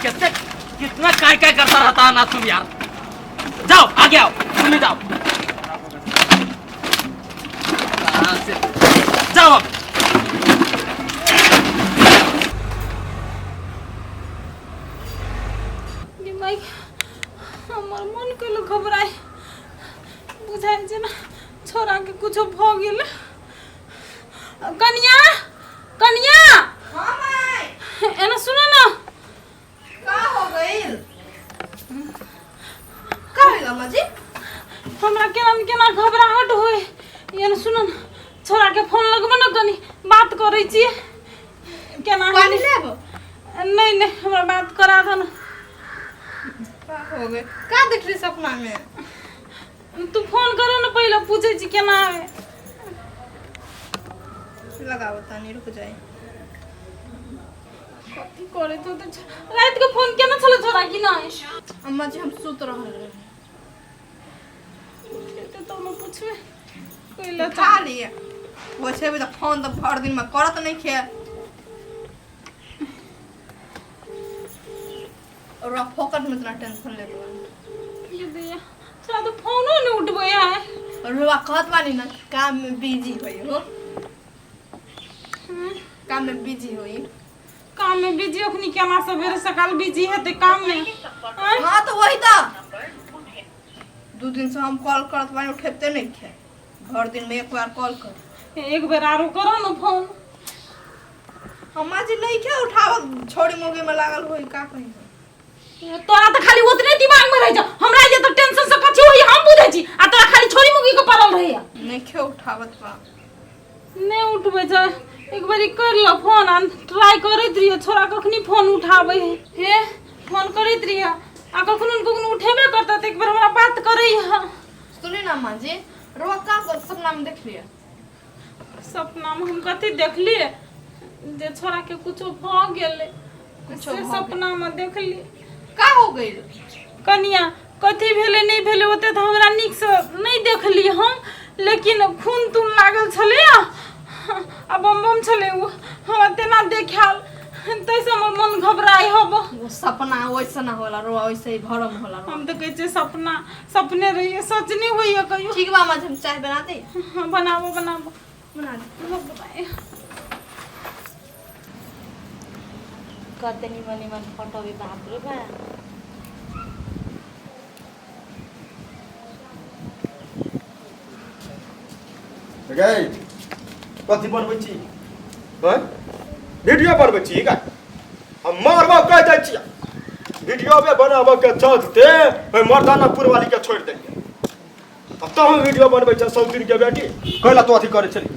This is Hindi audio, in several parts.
कैसे कितना काय काय करता रहता ना तुम यार। जाओ आगे आओ, तुम ही जाओ। जाओ दिमाग हमार मन के लोग घबराए बुझाए जे ना छोरा के कुछ भ गेल। कन्या कन्या हां माई एना सुनो ना। का हो गइल? का होइल अम्मा जी? हमरा केना घबराहट होए। एना सुनो ना, छोरा के फोन लगबो ना, कनी बात करै छी। केना पानी लेब? नहीं नहीं, हमरा बात करा दो ना। का हो गइल? का देखली सपना में? तू फोन करे ना, पहले पूछे छी केना है। लगाओ तानी, रुक जाए। कथी करे तो रात के फोन केना चले छोरा की ना? अम्मा जी हम सुत रहल रहे। ते तो मैं पूछबे पहले खा लिए वैसे भी तो फोन तो भर दिन में करत नहीं खे। और फोकट में इतना टेंशन ले लो ये दिया छोरा तो फोनो नहीं उठबे है। और रुआ कहत बानी ना काम में बिजी होई हो। काम में बिजी होई। काम में बिजी अखनी केना सवेरे सकाल बिजी है ते काम में। हां तो वही तो 2 दिन से हम कॉल करत बानी, उठेते नहीं खे। भर दिन में एक बार कॉल कर। एक बार आरो करो ना फोन। अम्मा जी नहीं खे उठावत, छोड़ी मोगी में लागल होई का कहीं। तोरा तो खाली उतने दिमाग में रह जा। हमरा ये तो टेंशन से कछु होई हम बुझे छी, आ तोरा खाली छोरी मुगी के पड़ल रहे। नहीं खे उठावत बा। नहीं उठबे जा, एक बारी कर लो फोन। आ ट्राई करैत रहियो, छोरा कखनी फोन उठावे हे। फोन करैत रहियो आ कखनो उठेबे करता त एक बार हमरा बात करै ह। सुनी ना अम्मा जी, रुआ का कर सपना में देख लिया? सपना में हम कथी देखलिए जे छोरा के कुछो भ गेले। कुछो से भ सपना में देखली। का हो गइल? कनिया कथी भेले नहीं भेले ओते तो हमरा निक से नहीं देखली हम, लेकिन खून तुन लागल छले आ बम बम छले। हम तेना देखाल तैसे हमर मन घबराई हब। वो सपना वैसे ना होला, रुआ वैसे ही भरम होला। हम तो कहै सपना सपने रहिए, सच नहीं होइए कहियो। ठीक बा अम्मा जी, हम चाय बना दे। हाँ, बनाबो बनाबो बना दे। कते निमन फोटो भी बाप रे बा। गई कथी बनबै छी? हैं वीडियो बनबै छी का? हम मारबा कह दै छी। वीडियो बे बनाबो के चलते ओइ मर्दानापुर वाली के छोड़ देलिए। अब तो हम वीडियो बनबै छ सब दिन के बेटी कहला तो अथी करे छली।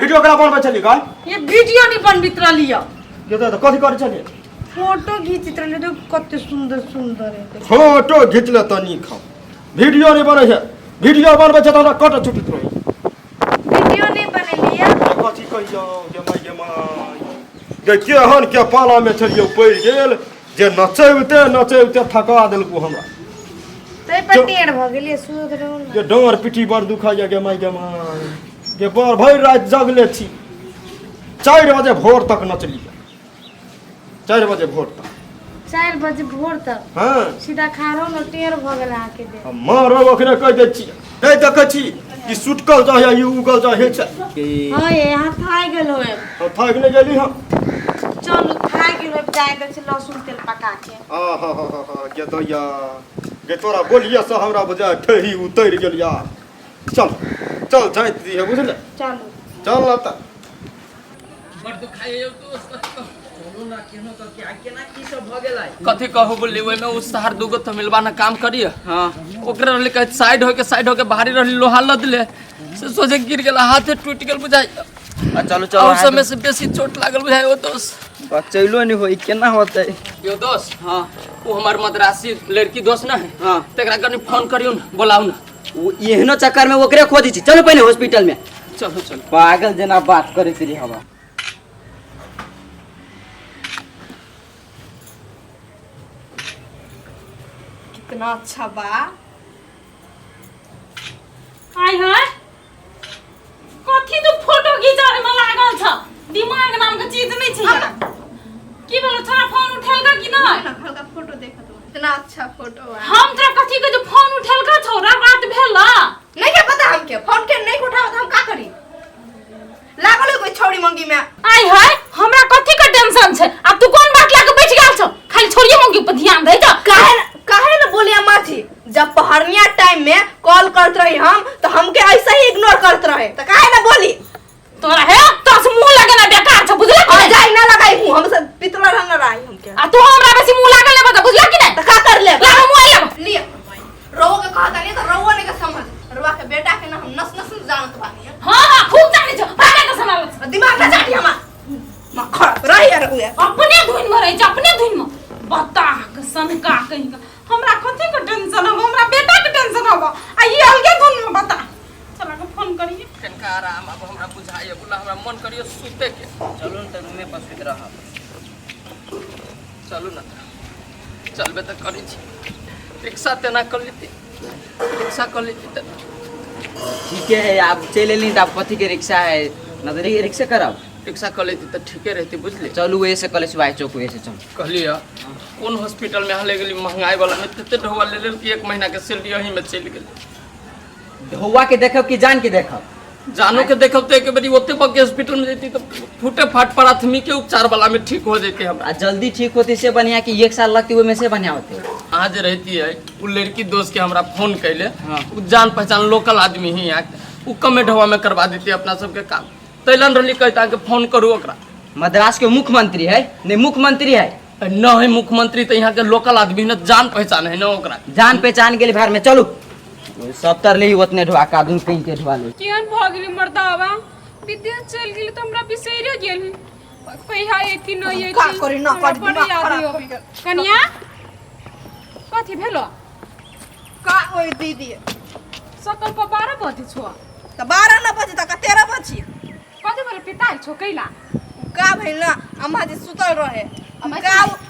वीडियो करा बनबै छली का? ये वीडियो नहीं बनबित रहलियो, के तो कथी करे छली? फोटो खींचित रहलियो। देखो कते सुंदर सुंदर है। फोटो खींच ले तनी खाओ, वीडियो नहीं बनै छै। वीडियो बनबै छ त हमरा कट छुटित रही। वीडियो नहीं बनेलिए। कथी कहियो गे माई गे केहन के पाला में छलियो पड़ गेल जे नचैबते थका देलकू हमरा। तै पर टेढ़ भ गेलिए, सुध रहू ना। जे डाँर पिठी बड़ दुखाइए गे माई गे बड़ भरि रात जगले छी। 4 बजे भोर तक नचलिए। 4 बजे भोर तक। 4 बजे भोर तक। हाँ सीधा खारो न टेढ़ भ गेल आके दे। मारो ओकरे कह दै छी। नहीं देखै छी ई सुटकल जाय ई उगल जाय छै। हां ये हां थाई गेल होय। हम थाक नहीं गेली हम। चल थाई गेल होय, जाय दे छै लहसुन तेल पका के। हा गे दैया गे तोरा बोलिए से हमरा बुझा ठही उतर गेल यार। चल चल जाइत दिहे बुझले। चलो चल ना त बड़ दुखाइए दोस्त। चलो ना केनो तो क्या केना की सब भ गेलै? कथी कहू बोली ओइ में उस शहर दुगो तो मिलबा ना काम करिए। हां ओकरे रहले कह साइड होके बाहरी रहली लोहा लदले से सोचे गिर गेला, हाथे टूट गेल बुझाई। चलो चलो और समय से बेसी चोट लागल बुझाई। ओ दोस्त बचैलो नहीं होई केना होतै? यो दोस्त हां वो हमार मद्रासी लड़की दोस्त ना है। हां तेकरा कनी फोन करियो ना, बुलाऊ ना। वो एहनो चक्कर में ओकरे खोजी छी। चलो पहले हॉस्पिटल में। चलो चलो पागल जना बात करे तेरी हवा। कितना अच्छा बा। आय हाय कथी तू फोटो खींचाने में लागल छ? दिमाग नाम के चीज नहीं छै। की बोलो छोरा फोन उठे देखत हो इतना अच्छा फोटो है। हम तोरा कथी के जो फोन उठेल का छोरा बात भेला नहीं क्या पता हमके फोन के नहीं उठावत हम का करी लागल कोई छौड़ी मंगी में। आई है हमरा कथी का टेंशन छै अब तू कोन बात लाके बैठ गेल छ खाली छोड़िए मंगी पर ध्यान दे जा काहे न बोली अम्मा जी जब पहरनिया टाइम में कॉल करत रही हम तो हमके ऐसे ही इग्नोर करत रहे तो काहे न बोली तोरा है तोस मुंह लगे ना बेकार छ बुझला और जाई ना लगाई हूं हम सब पितला रंग रही हमके आ तू हमरा बेसी मुंह लागल ले बता बुझला कि नहीं तो का कर ले ला मुंह ले लिया रोवा के कहता नहीं तो रोवा ने के समझ रोवा के बेटा के ना हम नस नस जानत बानी। हां खूब जाने छ भागे के सुनावत दिमाग ना जाती हमा मखर रही यार हुए अपने धुन में रही छ अपने धुन में बता के सनका कहीं का हमरा कथी के टेंशन हो हमरा बेटा के टेंशन हो आ ये अलगे धुन में बता चला के फोन करिए कनका आराम अब हमरा बुझाइए बोला हमरा मन करियो सुते के चलू न त रूमे पर सुत रह चलू ना चलबे तो करी छी रिक्शा तेना कर लेती रिक्शा कर लेती तो ठीक है आप चले ली त कथी के रिक्शा है न त रिक्शा कराओ रिक्शा कर लेती तो ठीके रहती बुझली। चलू ऐसे कॉलेज वाई चौक ऐसे चल कहलिए कौन हॉस्पिटल में हाले गेली महंगाई वाला में तते ढोवा ले लेल कि 1 महीना के सैलरी यही में चल गेली। ढौआ के देखब कि जान के देखब जानो के देखब तो एक बारी ओते बगे हॉस्पिटल में जैती तो फूटे फाट प्राथमिक के उपचार वाला में ठीक हो जैते हम आ जल्दी ठीक होती से बढ़िया कि 1 साल लगती में से बढ़िया होते। आज रहती है वो लड़की दोस्त के हमरा फोन कैले हाँ। वो जान पहचान लोकल आदमी ही है वो कमे ढोवा में करवा देती अपना सबके काम तैलन रही कहता कि फोन करू ओकरा मद्रास के मुख्यमंत्री है नहीं मुख्यमंत्री है न है मुख्यमंत्री तो यहाँ के लोकल आदमी न जान पहचान है न ओकरा जान पहचान के लिए बाहर में चलू 70 ले उतने ढोआ का दूं कहीं के ढोआ ले केहन भ गेली मर्दावा विदेश चल गेली त हमरा बिसैरे गेली कहिया एती न एती का करी ना करी बड़ी दिमाग याद खराब हो हो गेल। कन्या कथी भेलो का होई दीदी सकल पर 12 बजे छो तो 12 न बजे तक 13 बजे कथी बोले पिताल छो कैला का भइल ना अम्मा जी सुतल रहे अम्मा का जी?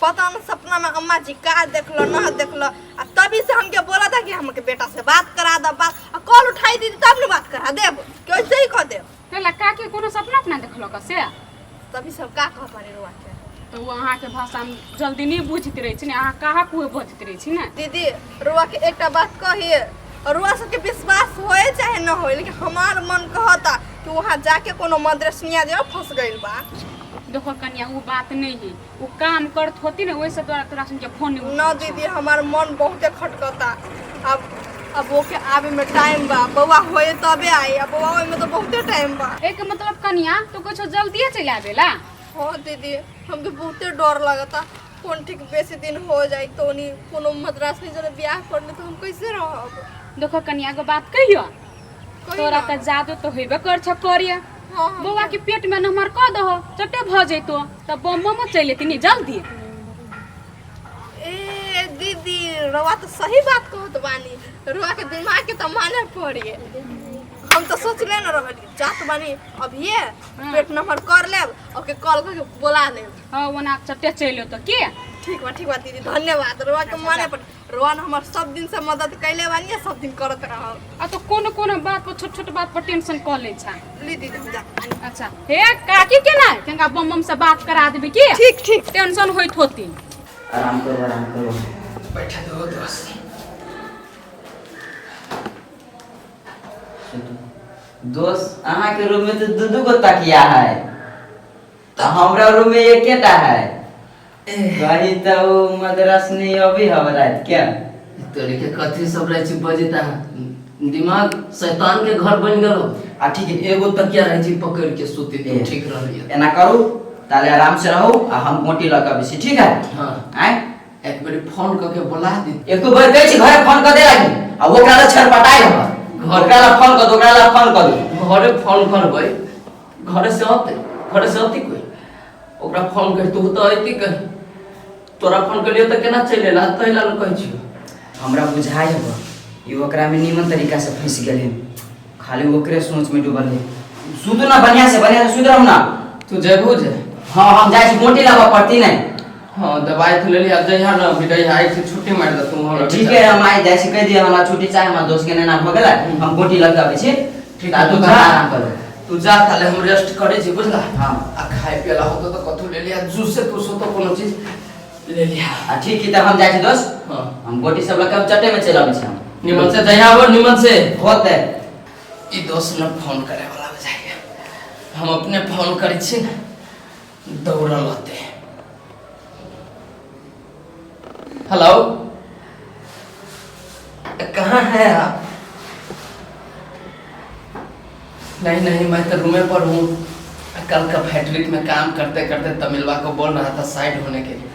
पता न सपना में अम्मा जी का देखलो ना देखलो आ तभी से हमके बोला था कि हमके बेटा से बात करा दा बात आ कॉल उठाई दीदी तब न बात करा देब कैसे ही कह देब कैला काके कोनो सपना अपना देखलो का से तभी सब का कह पारे रुआ के तो वो अहाँ के भाषा में जल्दी नहीं बुझित रही छी ने अहाँ कहा कुए बुझित रही छी ने दीदी रुआ के एकटा बात कहिए और रुआ सबके विश्वास होए चाहे न होए लेकिन हमार मन कहता कि वहां जाके कोनो मद्रसनिया जो फंस गइल बा देखो कन्या वो बात नहीं है वो काम करत होती ना वैसे तोरा सुन के फोन नहीं न दीदी हमार मन बहुते खटकता अब ओके आवे में टाइम बा बउआ होए तबे आई अब बउआ होए में तो बहुते टाइम बा एक मतलब कन्या तो कुछ जल्दी चले आवेला हाँ दीदी हमके बहुते डर लगता कौन ठीक बेसी दिन हो जाए तो उन्हीं कोनो मद्रास में जब ब्याह कर ले तो हम कैसे रहब। देखो कन्या को बात कहियो तोरा का जादू तो होइबे कर छ करिया हाँ बउआ के पेट में नंबर क दहो चटे भ जइतो तब बम में चले तनी जल्दी ए दीदी रवा तो सही बात कहत बानी रवा के दिमाग के तो माने पड़िए हम तो सोचले न रहली जात बानी अभी पेट नंबर कर लेब ओके कॉल करके बुला लेब हां वना चटे चलो तो के ठीक बा दीदी धन्यवाद रवा के माने पड़ रोहन हमर सब दिन से मदद कैले बानी सब दिन करत रहल आ तो कोनो बात पर छोट बात पर टेंशन क ले छा ली दीदी जा अच्छा हे काकी के ना केंगा बम से बात करा देबे के ठीक टेंशन होइत होती आराम करो बैठा दो दोस्त दोस्त अहाँ के रूम में तो दू गो तकिया है तो हमरा रूम में एकेटा है कहीं तो मद्रास नहीं अभी हमरा क्या तोरे के कथी सब रह छी बजेता दिमाग शैतान के घर बन गेलो आ ठीक है एगो तकिया रह छी पकड़ के सुते दे ठीक रहलिए एना करू ताले आराम से रहो आ हम मोटी लगा बेसी ठीक है हां आय एक बार फोन करके बुला दी एको बार कहै छी घरे फोन कर दे लागी आ ओकरा ला छरपटाई हम घरका ला फोन कर दो ओकरा ला फोन कर दो घरे फोन करबै घरे से आती कोई ओकरा फोन कर तू तो आती कहीं तोरा फोन करियो त केना चलेला तैला न कहै छी हमरा बुझाय हो ई ओकरा में निमन तरीका से फंस गेले खाली ओकरे सोच में डूबल है सुधु ना बढ़िया से सुधरम ना तू जेबो जे हां हम जाय छी मोटी लगा पड़ती नहीं हां दवाई तो ले लिया जइहा न बिदाई आई थी छुट्टी मार दे तू हमरा ठीक है हम आई जाय छी कह दिया हमरा छुट्टी चाहे हमरा दोस्त के नेना हो गेला हम मोटी लगाबे छी ठीक है तू जा आराम कर तू जा ताले हम रेस्ट करे छी बुझला हां आ खाए पियला होतो तो कथु ले लिया जूस से तू सो तो कोनो चीज ले लिया ठीक है तब हम जाइ छी दोस्त हाँ हम गोटी सब लगा चटे में चल आबै छी हम निमन से जहाँ आबो निमन से होते ई दोस्त ने फोन करे वाला बुझाइए हम अपने फोन करै छी ने दौड़ल होते हेलो कहाँ है आप नहीं मैं तो रूमे पर हूँ कल का फैक्ट्री में काम करते करते तमिलवा को बोल रहा था साइड होने के लिए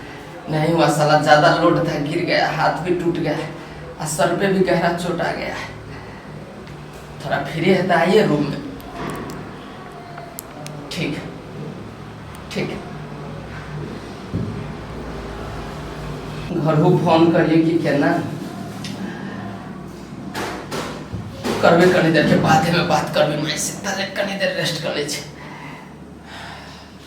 नहीं हुआ साला ज़्यादा लोड था गिर गया हाथ भी टूट गया और सर पे भी गहरा चोट आ गया है थोड़ा फ्री है तो आइए रूम में ठीक ठीक घर को फोन करिए कि केना करबे कनी देर के बाद में बात करबे मैं से कनी देर रेस्ट कर ले छी